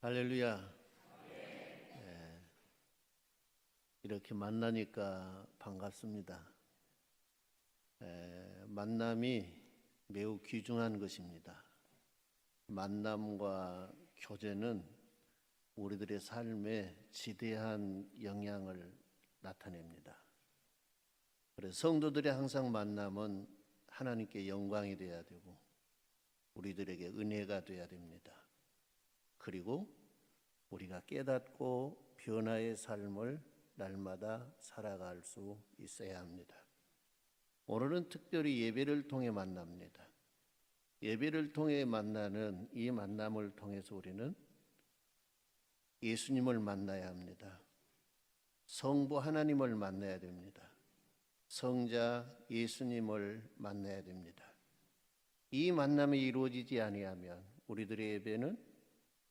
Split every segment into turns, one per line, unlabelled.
할렐루야. 네, 이렇게 만나니까 반갑습니다. 만남이 매우 귀중한 것입니다. 만남과 교제는 우리들의 삶에 지대한 영향을 나타냅니다. 그래서 성도들의 항상 만남은 하나님께 영광이 되어야 되고 우리들에게 은혜가 되어야 됩니다. 그리고 우리가 깨닫고 변화의 삶을 날마다 살아갈 수 있어야 합니다. 오늘은 특별히 예배를 통해 만납니다. 예배를 통해 만나는 이 만남을 통해서 우리는 예수님을 만나야 합니다. 성부 하나님을 만나야 됩니다. 성자 예수님을 만나야 됩니다. 이 만남이 이루어지지 아니하면 우리들의 예배는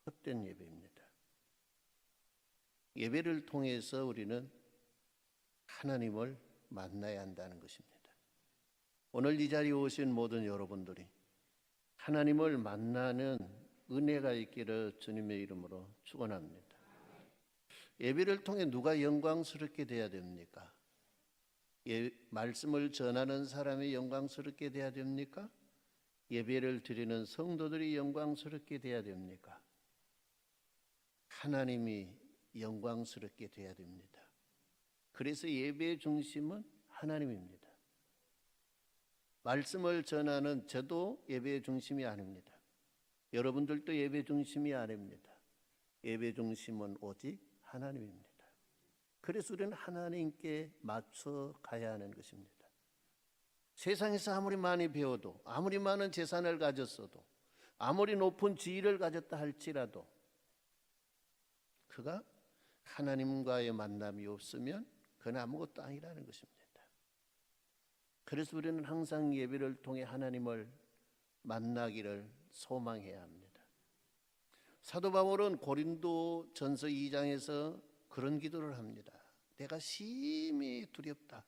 헛된 예배입니다. 예배를 통해서 우리는 하나님을 만나야 한다는 것입니다. 오늘 이 자리에 오신 모든 여러분들이 하나님을 만나는 은혜가 있기를 주님의 이름으로 축원합니다. 예배를 통해 누가 영광스럽게 돼야 됩니까? 말씀을 전하는 사람이 영광스럽게 돼야 됩니까? 예배를 드리는 성도들이 영광스럽게 돼야 됩니까? 하나님이 영광스럽게 돼야 됩니다. 그래서 예배의 중심은 하나님입니다. 말씀을 전하는 저도 예배의 중심이 아닙니다. 여러분들도 예배 중심이 아닙니다. 예배 중심은 오직 하나님입니다. 그래서 우리는 하나님께 맞춰 가야 하는 것입니다. 세상에서 아무리 많이 배워도, 아무리 많은 재산을 가졌어도, 아무리 높은 지위를 가졌다 할지라도 그가 하나님과의 만남이 없으면 그는 아무것도 아니라는 것입니다. 그래서 우리는 항상 예배를 통해 하나님을 만나기를 소망해야 합니다. 사도 바울은 고린도 전서 2장에서 그런 기도를 합니다. 내가 심히 두렵다.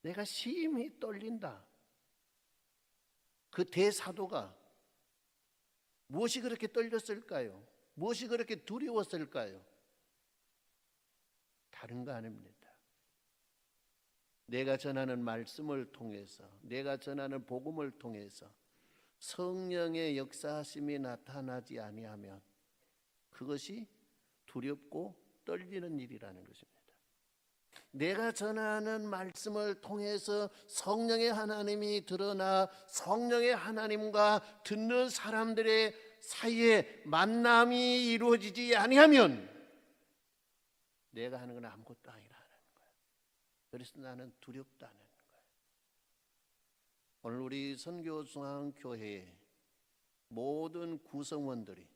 내가 심히 떨린다. 그 대사도가 무엇이 그렇게 떨렸을까요? 무엇이 그렇게 두려웠을까요? 다른 거 아닙니다. 내가 전하는 말씀을 통해서, 내가 전하는 복음을 통해서 성령의 역사하심이 나타나지 아니하면 그것이 두렵고 떨리는 일이라는 것입니다. 내가 전하는 말씀을 통해서 성령의 하나님이 드러나 성령의 하나님과 듣는 사람들의 사이에 만남이 이루어지지 아니하면 내가 하는 건 아무것도 아니라는 거예요. 그래서 나는 두렵다는 거예요. 오늘 우리 선교중앙교회의 모든 구성원들이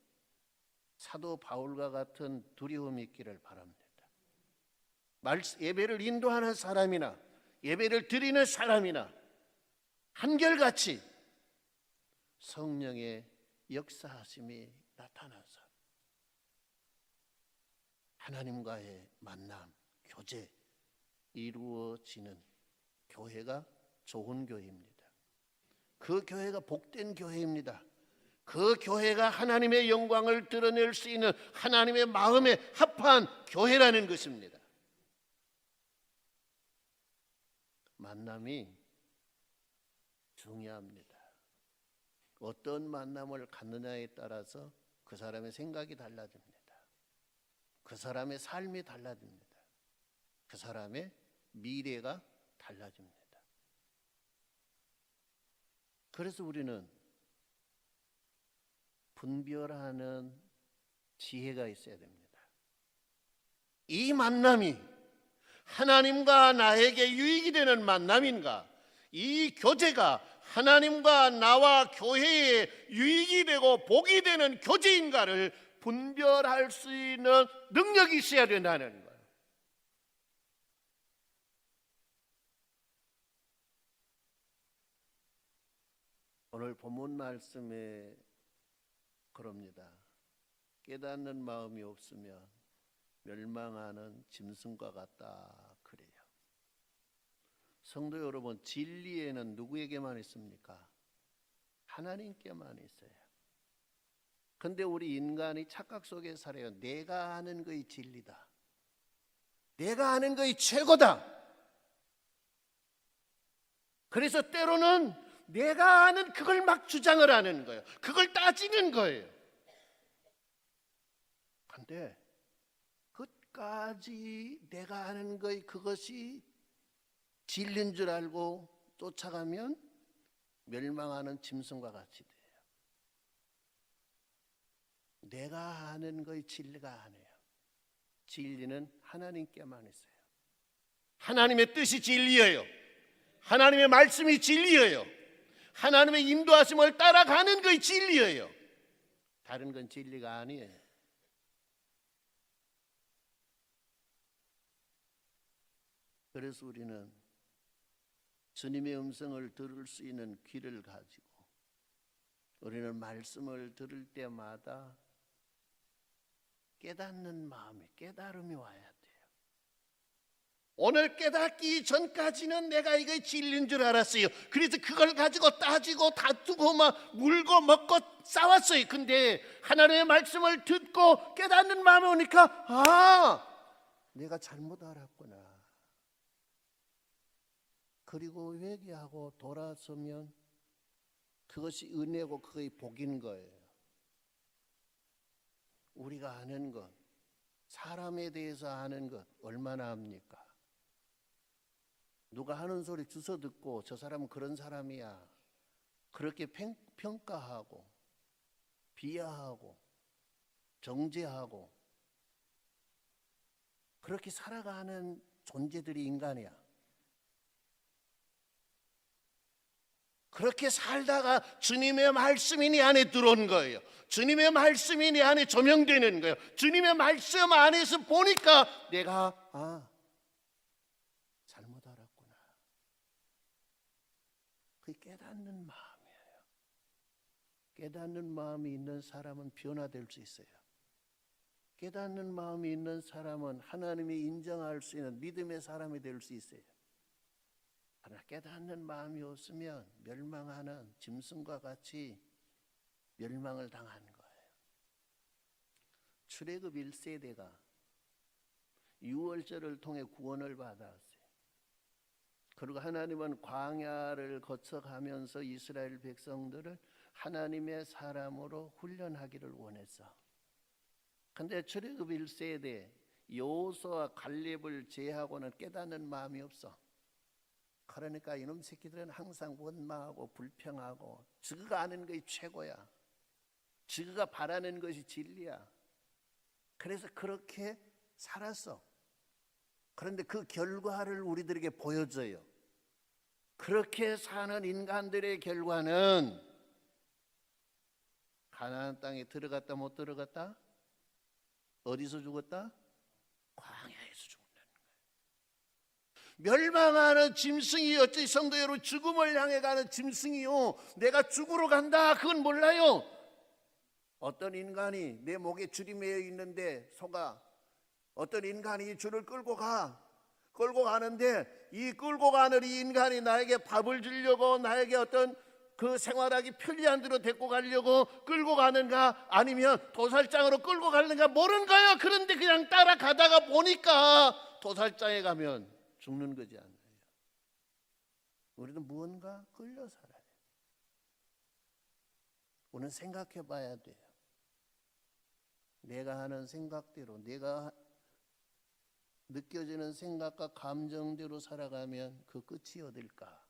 사도 바울과 같은 두려움이 있기를 바랍니다. 예배를 인도하는 사람이나 예배를 드리는 사람이나 한결같이 성령의 역사하심이 나타나서 하나님과의 만남, 교제 이루어지는 교회가 좋은 교회입니다. 그 교회가 복된 교회입니다. 그 교회가 하나님의 영광을 드러낼 수 있는 하나님의 마음에 합한 교회라는 것입니다. 만남이 중요합니다. 어떤 만남을 갖느냐에 따라서 그 사람의 생각이 달라집니다. 그 사람의 삶이 달라집니다. 그 사람의 미래가 달라집니다. 그래서 우리는 분별하는 지혜가 있어야 됩니다. 이 만남이 하나님과 나에게 유익이 되는 만남인가? 이 교제가 하나님과 나와 교회에 유익이 되고 복이 되는 교제인가를 분별할 수 있는 능력이 있어야 된다는 거예요. 오늘 본문 말씀에 그럽니다. 깨닫는 마음이 없으면 멸망하는 짐승과 같다 그래요. 성도 여러분, 진리에는 누구에게만 있습니까? 하나님께만 있어요. 근데 우리 인간이 착각 속에 살아요. 내가 아는 것이 진리다. 내가 아는 것이 최고다. 그래서 때로는 내가 아는 그걸 막 주장을 하는 거예요. 그걸 따지는 거예요. 근데 끝까지 내가 아는 것이 그것이 진리인 줄 알고 쫓아가면 멸망하는 짐승과 같이 돼요. 내가 아는 것이 진리가 아니에요. 진리는 하나님께만 있어요. 하나님의 뜻이 진리예요. 하나님의 말씀이 진리예요. 하나님의 인도하심을 따라가는 것이 진리예요. 다른 건 진리가 아니에요. 그래서 우리는 주님의 음성을 들을 수 있는 귀를 가지고 우리는 말씀을 들을 때마다 깨닫는 마음이, 깨달음이 와야 돼요. 오늘 깨닫기 전까지는 내가 이게 진리인 줄 알았어요. 그래서 그걸 가지고 따지고 다투고 막 물고 먹고 싸웠어요. 근데 하나님의 말씀을 듣고 깨닫는 마음이 오니까 내가 잘못 알았구나. 그리고 회개하고 돌아서면 그것이 은혜고 그것이 복인 거예요. 우리가 아는 것, 사람에 대해서 아는 것 얼마나 합니까? 누가 하는 소리 주워 듣고 저 사람은 그런 사람이야. 그렇게 평가하고 비하하고 정죄하고 그렇게 살아가는 존재들이 인간이야. 그렇게 살다가 주님의 말씀이 네 안에 들어온 거예요. 주님의 말씀이 네 안에 조명되는 거예요. 주님의 말씀 안에서 보니까 내가 잘못 알았구나. 그게 깨닫는 마음이에요. 깨닫는 마음이 있는 사람은 변화될 수 있어요. 깨닫는 마음이 있는 사람은 하나님이 인정할 수 있는 믿음의 사람이 될 수 있어요. 그러나 깨닫는 마음이 없으면 멸망하는 짐승과 같이 멸망을 당하는 거예요. 출애굽 1세대가 유월절을 통해 구원을 받았어요. 그리고 하나님은 광야를 거쳐가면서 이스라엘 백성들을 하나님의 사람으로 훈련하기를 원했어. 근데 출애굽 1세대 여호수아와 갈렙을 제하고는 깨닫는 마음이 없어. 그러니까 이놈 새끼들은 항상 원망하고 불평하고 지가 아는 것이 최고야. 지가 바라는 것이 진리야. 그래서 그렇게 살았어. 그런데 그 결과를 우리들에게 보여줘요. 그렇게 사는 인간들의 결과는 가나안 땅에 들어갔다 못 들어갔다? 어디서 죽었다? 광야에서 죽는다는 거예요. 멸망하는 짐승이 어찌 성도 여러분 죽음을 향해 가는 짐승이요. 내가 죽으러 간다 그건 몰라요. 어떤 인간이 내 목에 줄이 매여 있는데 속아 어떤 인간이 줄을 끌고 가는데 이 끌고 가는 이 인간이 나에게 밥을 주려고 나에게 어떤 그 생활하기 편리한 데로 데리고 가려고 끌고 가는가 아니면 도살장으로 끌고 가는가 모르는 거예요. 그런데 그냥 따라가다가 보니까 도살장에 가면 죽는 거지 않나요? 우리는 무언가 끌려 살아요. 우리는 생각해 봐야 돼요. 내가 하는 생각대로 내가 느껴지는 생각과 감정대로 살아가면 그 끝이 어딜까?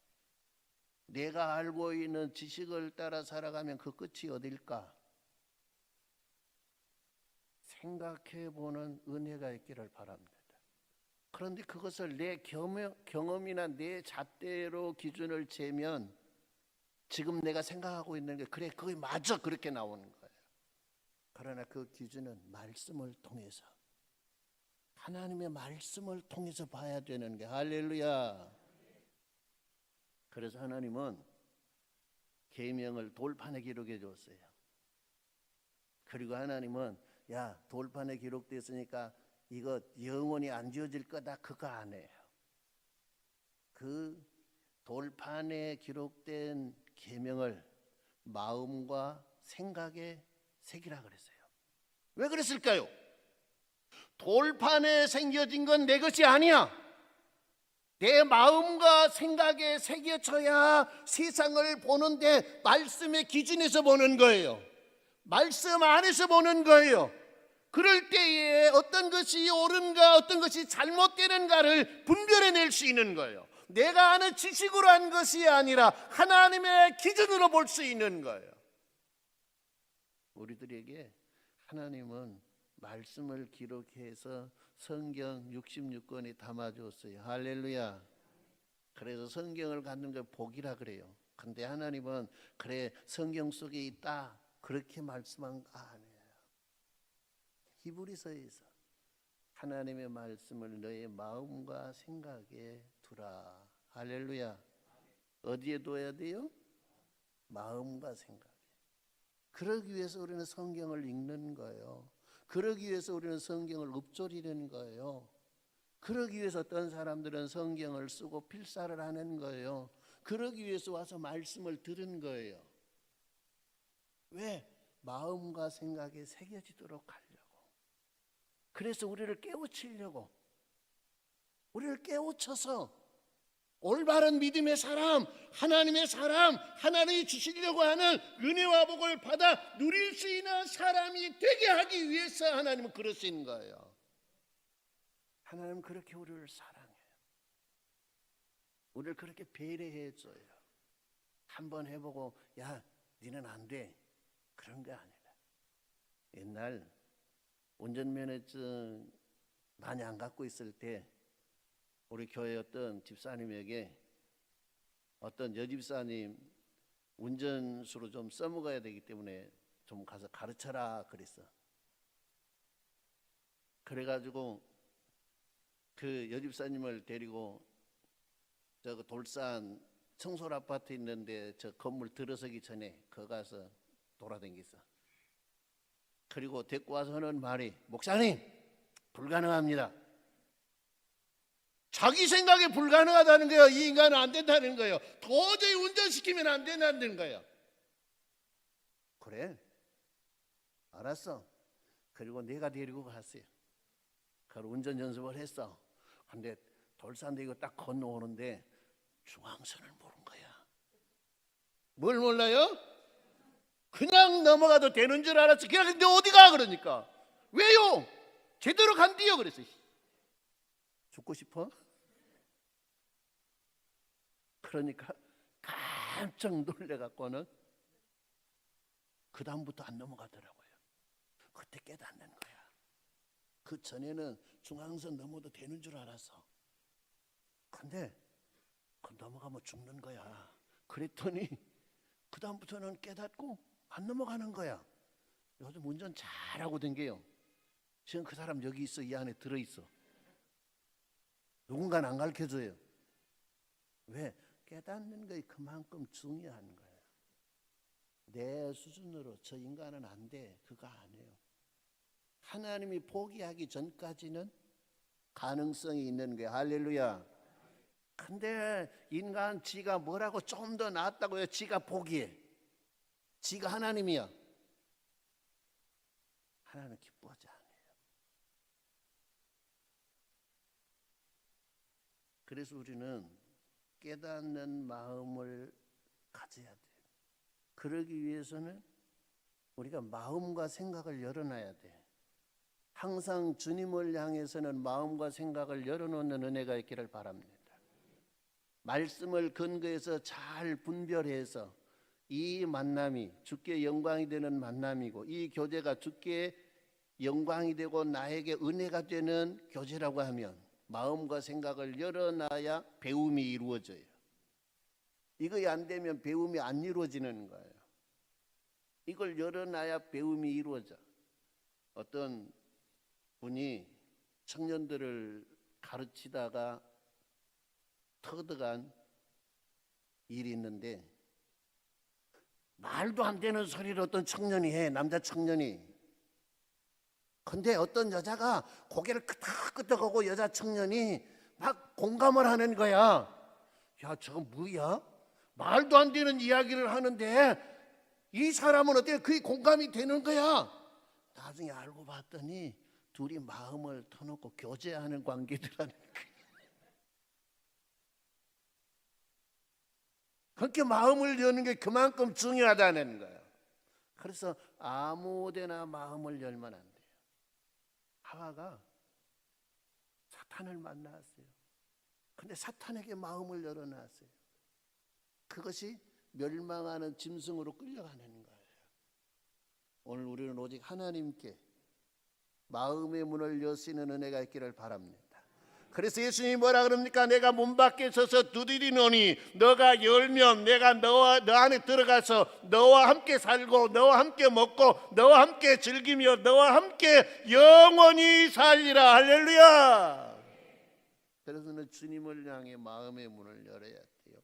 내가 알고 있는 지식을 따라 살아가면 그 끝이 어딜까? 생각해보는 은혜가 있기를 바랍니다. 그런데 그것을 내 경험이나 내 잣대로 기준을 재면 지금 내가 생각하고 있는 게 그래 그게 맞아 그렇게 나오는 거예요. 그러나 그 기준은 말씀을 통해서 하나님의 말씀을 통해서 봐야 되는 게 할렐루야. 그래서 하나님은 계명을 돌판에 기록해 줬어요. 그리고 하나님은 야 돌판에 기록됐으니까 이거 영원히 안 지워질 거다 그거 안 해요. 그 돌판에 기록된 계명을 마음과 생각에 새기라 그랬어요. 왜 그랬을까요? 돌판에 새겨진 건 내 것이 아니야. 내 마음과 생각에 새겨져야 세상을 보는데 말씀의 기준에서 보는 거예요. 말씀 안에서 보는 거예요. 그럴 때에 어떤 것이 옳은가 어떤 것이 잘못되는가를 분별해낼 수 있는 거예요. 내가 아는 지식으로 한 것이 아니라 하나님의 기준으로 볼 수 있는 거예요. 우리들에게 하나님은 말씀을 기록해서 성경 66권에 담아주었어요. 할렐루야. 그래서 성경을 갖는 걸 복이라 그래요. 근데 하나님은 그래 성경 속에 있다 그렇게 말씀한 거 아니에요. 히브리서에서 하나님의 말씀을 너의 마음과 생각에 두라. 할렐루야. 어디에 둬야 돼요? 마음과 생각에. 그러기 위해서 우리는 성경을 읽는 거예요. 그러기 위해서 우리는 성경을 읊조리는 거예요. 그러기 위해서 어떤 사람들은 성경을 쓰고 필사를 하는 거예요. 그러기 위해서 와서 말씀을 들은 거예요. 왜? 마음과 생각에 새겨지도록 하려고. 그래서 우리를 깨우치려고, 우리를 깨우쳐서 올바른 믿음의 사람, 하나님의 사람, 하나님이 주시려고 하는 은혜와 복을 받아 누릴 수 있는 사람이 되게 하기 위해서 하나님은 그러신 거예요. 하나님은 그렇게 우리를 사랑해요. 우리를 그렇게 배려해줘요. 한번 해보고 야 니는 안 돼 그런 게 아니라, 옛날 운전면허증 많이 안 갖고 있을 때 우리 교회 어떤 집사님에게 어떤 여집사님 운전수로 좀 써먹어야 되기 때문에 좀 가서 가르쳐라 그랬어. 그래가지고 그 여집사님을 데리고 저 돌산 청솔 아파트 있는데 저 건물 들어서기 전에 거 가서 돌아다녔어. 그리고 데리고 와서 하는 말이, 목사님 불가능합니다. 자기 생각에 불가능하다는 거예요. 이 인간은 안 된다는 거예요. 도저히 운전시키면 안 된다는 거예요. 그래 알았어. 그리고 내가 데리고 갔어요. 그리고 운전 연습을 했어. 근데 돌산도 이거 딱 건너오는데 중앙선을 모른 거야. 뭘 몰라요? 그냥 넘어가도 되는 줄 알았어. 그냥 근데 어디 가 그러니까. 왜요? 제대로 간디요 그랬어. 죽고 싶어? 그러니까 깜짝 놀래갖고는 그 다음부터 안 넘어가더라고요. 그때 깨닫는 거야. 그 전에는 중앙선 넘어도 되는 줄 알았어. 근데 그 넘어가면 죽는 거야. 그랬더니 그 다음부터는 깨닫고 안 넘어가는 거야. 요즘 운전 잘하고 댕겨요. 지금 그 사람 여기 있어. 이 안에 들어있어. 누군가는 안 가르쳐줘요. 왜? 깨닫는 것이 그만큼 중요한 거예요. 내 수준으로 저 인간은 안 돼. 그거 아니에요. 하나님이 포기하기 전까지는 가능성이 있는 거예요. 할렐루야. 근데 인간 지가 뭐라고 좀 더 낫다고 해요. 지가 포기해. 지가 하나님이야. 하나님은 기뻐하지 않아요. 그래서 우리는 깨닫는 마음을 가져야 돼요. 그러기 위해서는 우리가 마음과 생각을 열어놔야 돼. 항상 주님을 향해서는 마음과 생각을 열어놓는 은혜가 있기를 바랍니다. 말씀을 근거해서 잘 분별해서 이 만남이 주께 영광이 되는 만남이고 이 교제가 주께 영광이 되고 나에게 은혜가 되는 교제라고 하면 마음과 생각을 열어놔야 배움이 이루어져요. 이거 안 되면 배움이 안 이루어지는 거예요. 이걸 열어놔야 배움이 이루어져. 어떤 분이 청년들을 가르치다가 터득한 일이 있는데, 말도 안 되는 소리를 어떤 청년이 해. 남자 청년이. 근데 어떤 여자가 고개를 끄덕끄덕하고 여자 청년이 막 공감을 하는 거야. 야 저건 뭐야? 말도 안 되는 이야기를 하는데 이 사람은 어때? 그게 공감이 되는 거야. 나중에 알고 봤더니 둘이 마음을 터놓고 교제하는 관계들하는 거야. 그렇게 마음을 여는 게 그만큼 중요하다는 거예요. 그래서 아무데나 마음을 열면 안 돼요. 하와가 사탄을 만났어요. 근데 사탄에게 마음을 열어놨어요. 그것이 멸망하는 짐승으로 끌려가는 거예요. 오늘 우리는 오직 하나님께 마음의 문을 여시는 은혜가 있기를 바랍니다. 그래서 예수님이 뭐라 그럽니까? 내가 문 밖에 서서 두드리노니 너가 열면 내가 너 안에 들어가서 너와 함께 살고 너와 함께 먹고 너와 함께 즐기며 너와 함께 영원히 살리라. 할렐루야. 그래서는 주님을 향해 마음의 문을 열어야 돼요.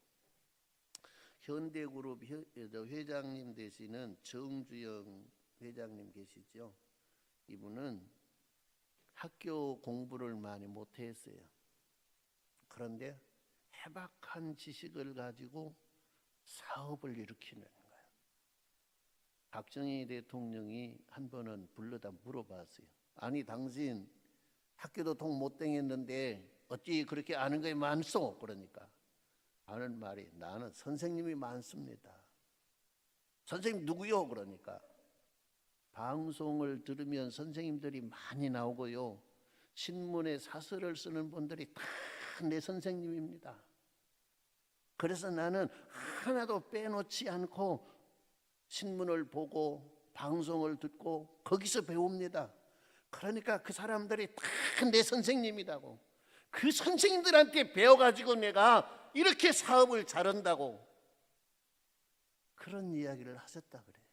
현대그룹 회장님 되시는 정주영 회장님 계시죠? 이분은 학교 공부를 많이 못했어요. 그런데 해박한 지식을 가지고 사업을 일으키는 거예요. 박정희 대통령이 한 번은 불러다 물어봤어요. 아니 당신 학교도 통 못 다녔는데 어찌 그렇게 아는 게 많소? 그러니까 하는 말이 나는 선생님이 많습니다. 선생님 누구요? 그러니까 방송을 들으면 선생님들이 많이 나오고요. 신문에 사설을 쓰는 분들이 다 내 선생님입니다. 그래서 나는 하나도 빼놓지 않고 신문을 보고 방송을 듣고 거기서 배웁니다. 그러니까 그 사람들이 다 내 선생님이라고. 그 선생님들한테 배워가지고 내가 이렇게 사업을 잘한다고 그런 이야기를 하셨다 그래요.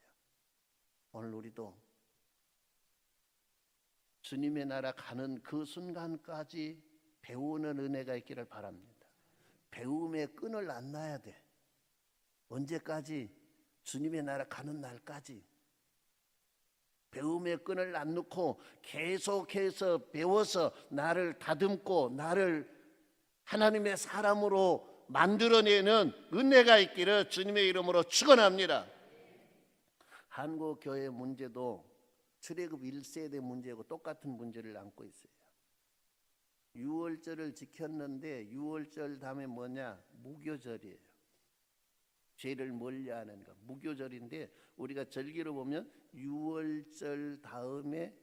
오늘 우리도 주님의 나라 가는 그 순간까지 배우는 은혜가 있기를 바랍니다. 배움의 끈을 안 놔야 돼. 언제까지? 주님의 나라 가는 날까지. 배움의 끈을 안 놓고 계속해서 배워서 나를 다듬고 나를 하나님의 사람으로 만들어내는 은혜가 있기를 주님의 이름으로 축원합니다. 한국 교회 문제도 출애굽 1세대 문제하고 똑같은 문제를 안고 있어요. 유월절을 지켰는데 유월절 다음에 뭐냐? 무교절이에요. 죄를 멀리하는 거. 무교절인데 우리가 절기로 보면 유월절 다음에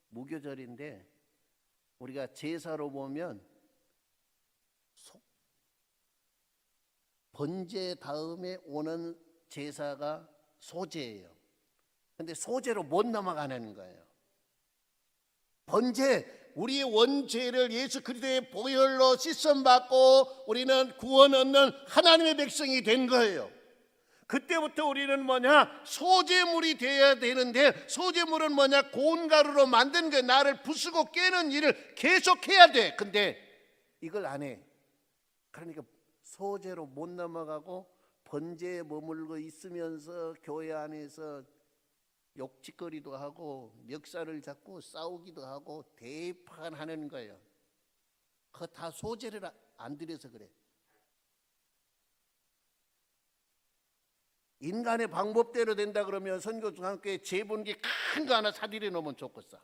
무교절인데 우리가 제사로 보면 번제 다음에 오는 제사가 소제예요. 근데 소제로 못 넘어가는 거예요. 번제, 우리의 원죄를 예수 그리스도의 보혈로 씻음받고 우리는 구원 얻는 하나님의 백성이 된 거예요. 그때부터 우리는 뭐냐? 소제물이 되어야 되는데 소제물은 뭐냐? 고운 가루로 만든 게 나를 부수고 깨는 일을 계속해야 돼. 근데 이걸 안 해. 그러니까 소제로 못 넘어가고 번제에 머물고 있으면서 교회 안에서 욕짓거리도 하고 멱살을 잡고 싸우기도 하고 대판하는 거예요. 그거 다 소제를 안 들여서 그래. 인간의 방법대로 된다 그러면 선교중앙교회 재분기 큰 거 하나 사들여 놓으면 좋겠어.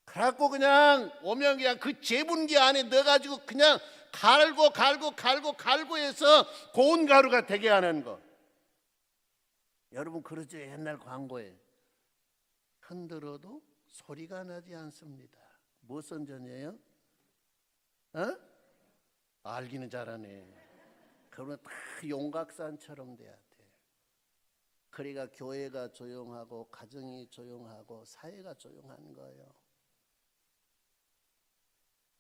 그래갖고 그냥 오면 그냥 그 재분기 안에 넣어가지고 그냥 갈고 해서 고운 가루가 되게 하는 거. 여러분 그러죠? 옛날 광고에 흔들어도 소리가 나지 않습니다. 무슨 전이에요? 알기는 잘하네. 그러면 다 용각산처럼 돼야 돼. 그러니까 교회가 조용하고 가정이 조용하고 사회가 조용한 거예요.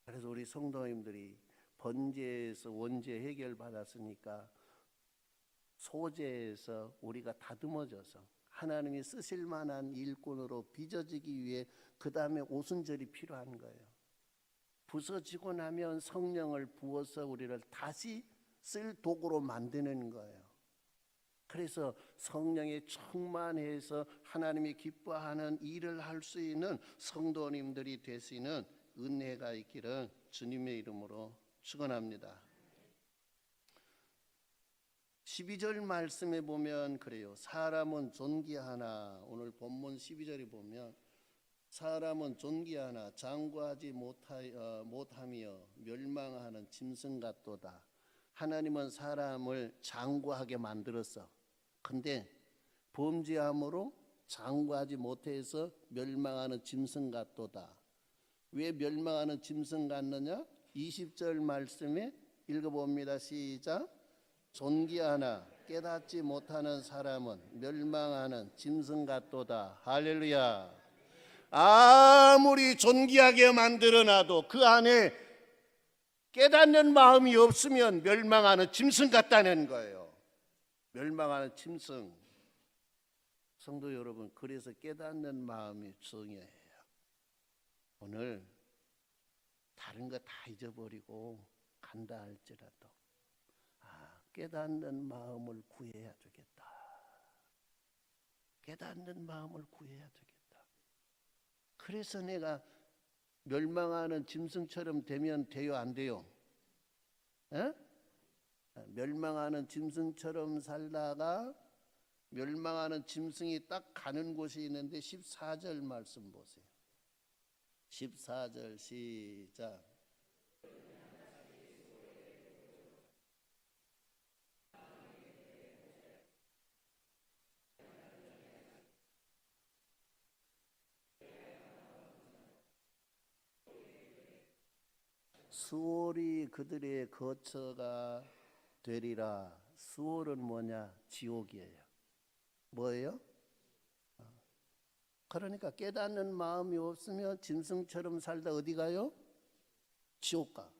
그래서 우리 성도님들이 번제에서 원죄 해결 받았으니까 소제에서 우리가 다듬어져서 하나님이 쓰실 만한 일꾼으로 빚어지기 위해 그 다음에 오순절이 필요한 거예요. 부서지고 나면 성령을 부어서 우리를 다시 쓸 도구로 만드는 거예요. 그래서 성령에 충만해서 하나님이 기뻐하는 일을 할 수 있는 성도님들이 되시는 은혜가 있기를 주님의 이름으로 축원합니다. 12절 말씀에 보면 그래요. 사람은 존귀하나, 오늘 본문 12절에 보면 사람은 존귀하나 장구하지 못하며 멸망하는 짐승 같도다. 하나님은 사람을 장구하게 만들었어. 근데 범죄함으로 장구하지 못해서 멸망하는 짐승 같도다. 왜 멸망하는 짐승 같느냐? 20절 말씀에 읽어봅니다. 시작. 존귀하나 깨닫지 못하는 사람은 멸망하는 짐승 같도다. 할렐루야. 아무리 존귀하게 만들어놔도 그 안에 깨닫는 마음이 없으면 멸망하는 짐승 같다는 거예요. 멸망하는 짐승. 성도 여러분, 그래서 깨닫는 마음이 중요해요. 오늘 다른 거 다 잊어버리고 간다 할지라도 깨닫는 마음을 구해야 되겠다. 깨닫는 마음을 구해야 되겠다. 그래서 내가 멸망하는 짐승처럼 되면 돼요, 안 돼요? 에? 멸망하는 짐승처럼 살다가 멸망하는 짐승이 딱 가는 곳이 있는데 14절 말씀 보세요. 14절 시작. 수월이 그들의 거처가 되리라. 수월은 뭐냐? 지옥이에요. 뭐예요? 그러니까 깨닫는 마음이 없으면 짐승처럼 살다 어디 가요? 지옥 가.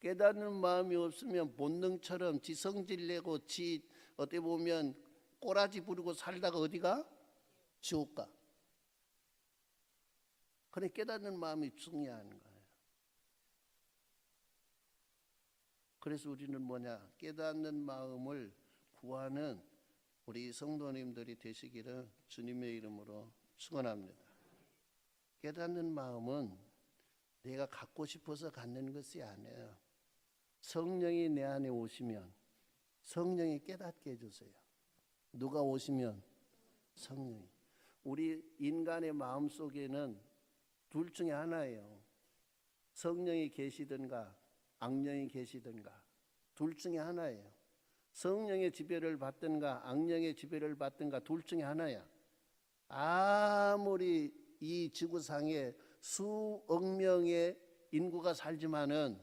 깨닫는 마음이 없으면 본능처럼 지 성질 내고 지 어떻게 보면 꼬라지 부리고 살다가 어디 가? 지옥 가. 그래 깨닫는 마음이 중요한 거예요. 그래서 우리는 뭐냐? 깨닫는 마음을 구하는 우리 성도님들이 되시기를 주님의 이름으로 축원합니다. 깨닫는 마음은 내가 갖고 싶어서 갖는 것이 아니에요. 성령이 내 안에 오시면 성령이 깨닫게 해주세요. 누가 오시면? 성령이. 우리 인간의 마음속에는 둘 중에 하나예요. 성령이 계시든가 악령이 계시든가 둘 중에 하나예요. 성령의 지배를 받든가 악령의 지배를 받든가 둘 중에 하나야. 아무리 이 지구상에 수억 명의 인구가 살지만은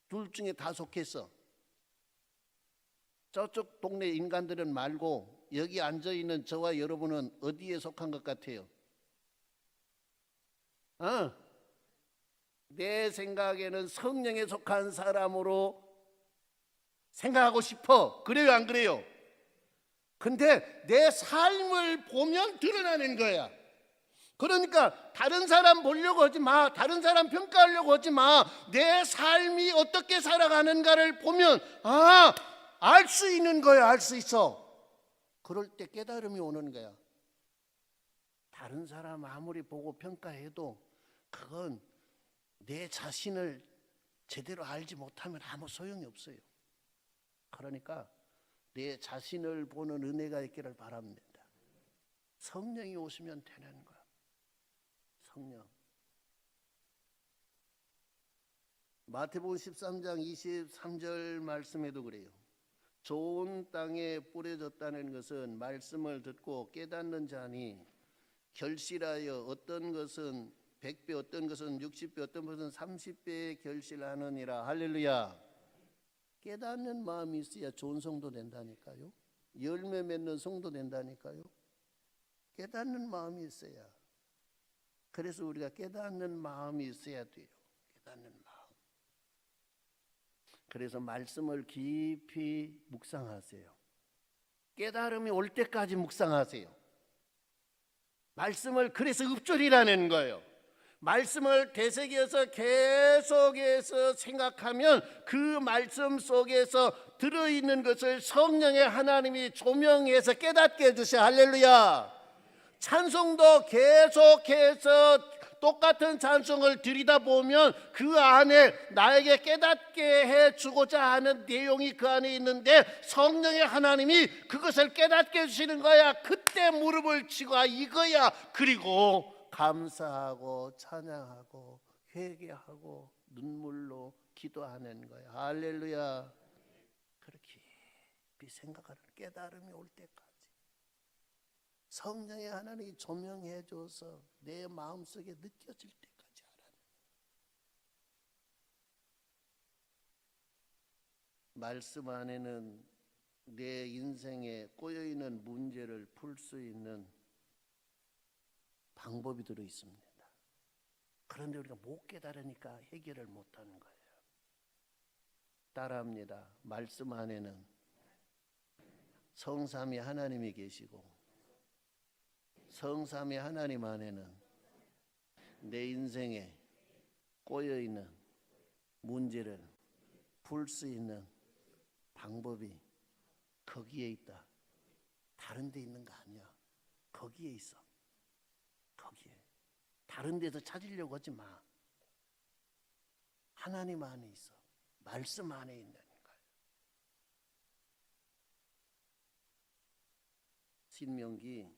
둘 중에 다 속했어. 저쪽 동네 인간들은 말고 여기 앉아있는 저와 여러분은 어디에 속한 것 같아요? 내 생각에는 성령에 속한 사람으로 생각하고 싶어. 그래요, 안 그래요? 근데 내 삶을 보면 드러나는 거야. 그러니까 다른 사람 보려고 하지 마. 다른 사람 평가하려고 하지 마. 내 삶이 어떻게 살아가는가를 보면 알 수 있는 거야. 알 수 있어. 그럴 때 깨달음이 오는 거야. 다른 사람 아무리 보고 평가해도 그건 내 자신을 제대로 알지 못하면 아무 소용이 없어요. 그러니까 내 자신을 보는 은혜가 있기를 바랍니다. 성령이 오시면 되는 거야. 성령. 마태복음 13장 23절 말씀에도 그래요. 좋은 땅에 뿌려졌다는 것은 말씀을 듣고 깨닫는 자니 결실하여 어떤 것은 100배, 어떤 것은 60배, 어떤 것은 30배에 결실하느니라. 할렐루야. 깨닫는 마음이 있어야 좋은 성도 된다니까요. 열매 맺는 성도 된다니까요. 깨닫는 마음이 있어야. 그래서 우리가 깨닫는 마음이 있어야 돼요. 깨닫는 마음. 그래서 말씀을 깊이 묵상하세요. 깨달음이 올 때까지 묵상하세요. 말씀을 그래서 읊조리라는 거예요. 말씀을 되새겨서 계속해서 생각하면 그 말씀 속에서 들어있는 것을 성령의 하나님이 조명해서 깨닫게 해주세요. 할렐루야. 찬송도 계속해서 똑같은 찬송을 드리다 보면 그 안에 나에게 깨닫게 해주고자 하는 내용이 그 안에 있는데 성령의 하나님이 그것을 깨닫게 해주시는 거야. 그때 무릎을 치고 이거야. 그리고 감사하고 찬양하고 회개하고 눈물로 기도하는 거야. 할렐루야. 그렇게 깊이 생각하는 깨달음이 올 때까지 성령의 하나님이 조명해 줘서 내 마음속에 느껴질 때까지 하라는 말씀 안에는 내 인생에 꼬여있는 문제를 풀 수 있는 방법이 들어 있습니다. 그런데 우리가 못 깨달으니까 해결을 못하는 거예요. 따라합니다. 말씀 안에는 성삼위 하나님이 계시고 성삼위 하나님 안에는 내 인생에 꼬여있는 문제를 풀 수 있는 방법이 거기에 있다. 다른 데 있는 거 아니야. 거기에 있어. 거기에. 다른 데서 찾으려고 하지 마. 하나님 안에 있어. 말씀 안에 있다는 거예요. 신명기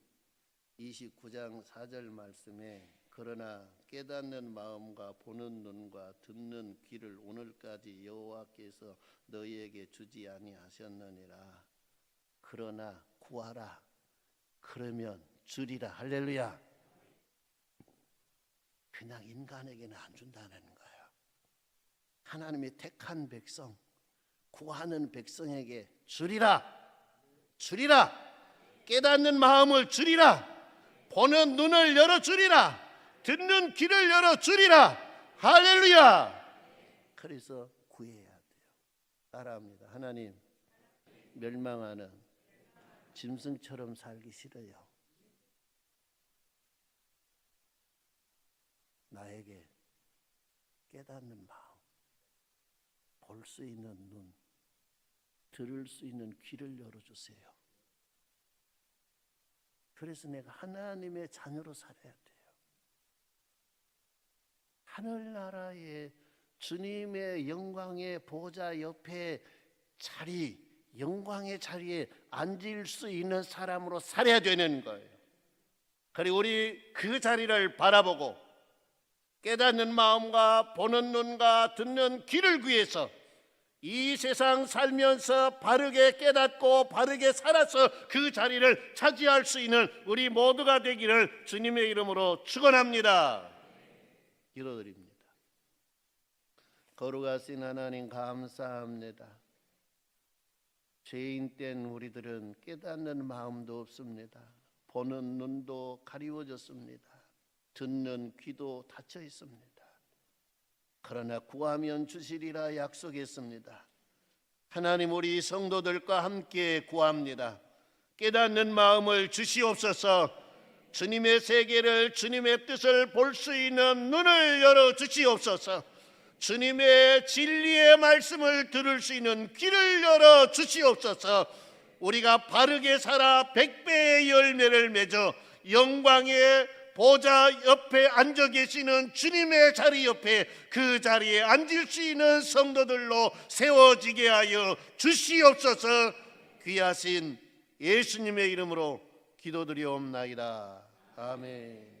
29장 4절 말씀에 그러나 깨닫는 마음과 보는 눈과 듣는 귀를 오늘까지 여호와께서 너희에게 주지 아니하셨느니라. 그러나 구하라. 그러면 주리라. 할렐루야. 그냥 인간에게는 안 준다는 거예요. 하나님의 택한 백성, 구하는 백성에게 주리라. 주리라. 깨닫는 마음을 주리라. 보는 눈을 열어주리라. 듣는 귀를 열어주리라. 할렐루야. 그래서 구해야 돼요. 따라합니다. 하나님, 멸망하는 짐승처럼 살기 싫어요. 나에게 깨닫는 마음, 볼 수 있는 눈, 들을 수 있는 귀를 열어주세요. 그래서 내가 하나님의 자녀로 살아야 돼요. 하늘나라의 주님의 영광의 보좌 옆에 영광의 자리에 앉을 수 있는 사람으로 살아야 되는 거예요. 그리고 우리 그 자리를 바라보고 깨닫는 마음과 보는 눈과 듣는 귀를 위해서 이 세상 살면서 바르게 깨닫고 바르게 살아서 그 자리를 차지할 수 있는 우리 모두가 되기를 주님의 이름으로 축원합니다. 기도드립니다. 거룩하신 하나님 감사합니다. 죄인 된 우리들은 깨닫는 마음도 없습니다. 보는 눈도 가리워졌습니다. 듣는 귀도 닫혀 있습니다. 그러나 구하면 주시리라 약속했습니다. 하나님, 우리 성도들과 함께 구합니다. 깨닫는 마음을 주시옵소서. 주님의 세계를, 주님의 뜻을 볼 수 있는 눈을 열어 주시옵소서. 주님의 진리의 말씀을 들을 수 있는 귀를 열어 주시옵소서. 우리가 바르게 살아 100배의 열매를 맺어 영광의 보좌 옆에 앉아 계시는 주님의 자리 옆에 그 자리에 앉을 수 있는 성도들로 세워지게 하여 주시옵소서. 귀하신 예수님의 이름으로 기도드리옵나이다. 아멘.